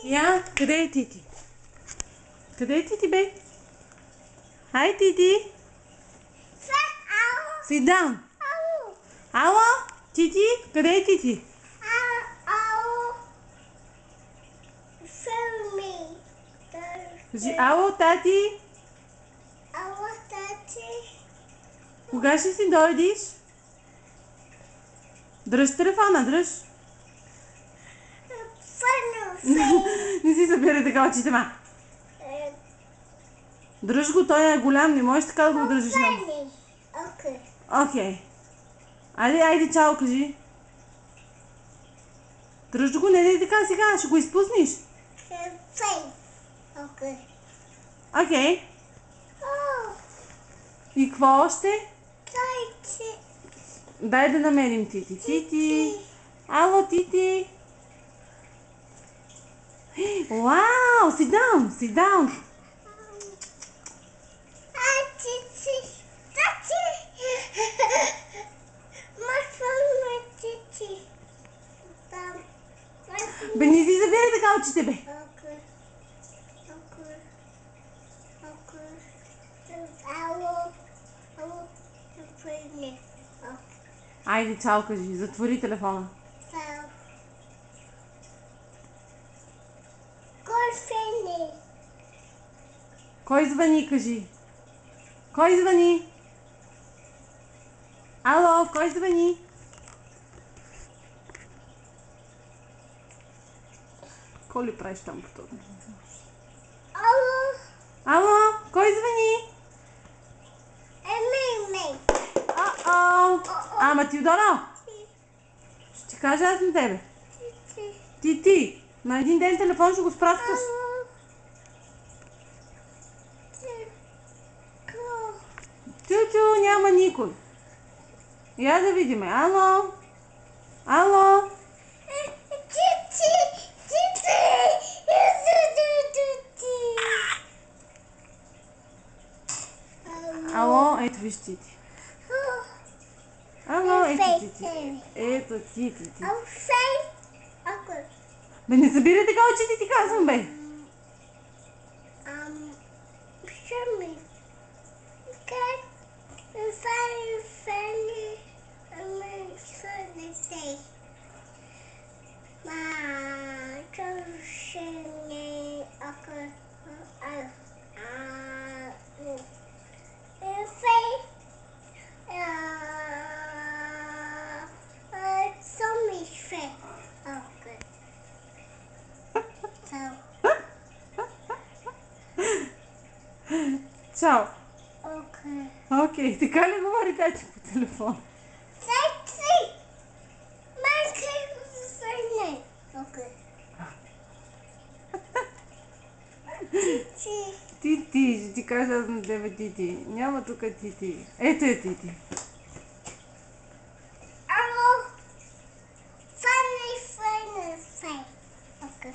Я, къде е Тити? Къде е Тити, бе? Хай, Тити! Sit down! Ало? Тити? Къде е Тити? Кажи, ало, тати? Кога ще си дойдеш? Дръж телефона, дръж. Не си събира така очите, ма. Дръж го, той е голям, не можеш така да го държиш много. Окей. Айде, чао, кажи. Дръж го, не дай така сега, ще го изпуснеш. Окей. И какво още? Дай да намерим Тити. Тити. Ало, Тити. Вау, sit down, sit down. Бе, не си забирай така очите, бе. Айде, чао, кажи. Затвори телефона. Кой звъни, кажи? Кой звъни? Ало, кой звъни? Какво ли правиш там по това? Ало, кой звъни? Ама ти удара? Ще ти кажа аз на тебе. Ти. На един ден телефон ще го спраскаш. Тю, няма никой. Я да видим. Ало? Ало, ето виж Тити. Ало, ето Тити. Ето Тити. Бе, не събирай така очите, ти казвам, бе. Чао. Окей, така ли говори тати по телефон? Тити, ще ти кажа аз на тебе Тити. Няма тук Тити. Ето е Тити. Funny. Okay.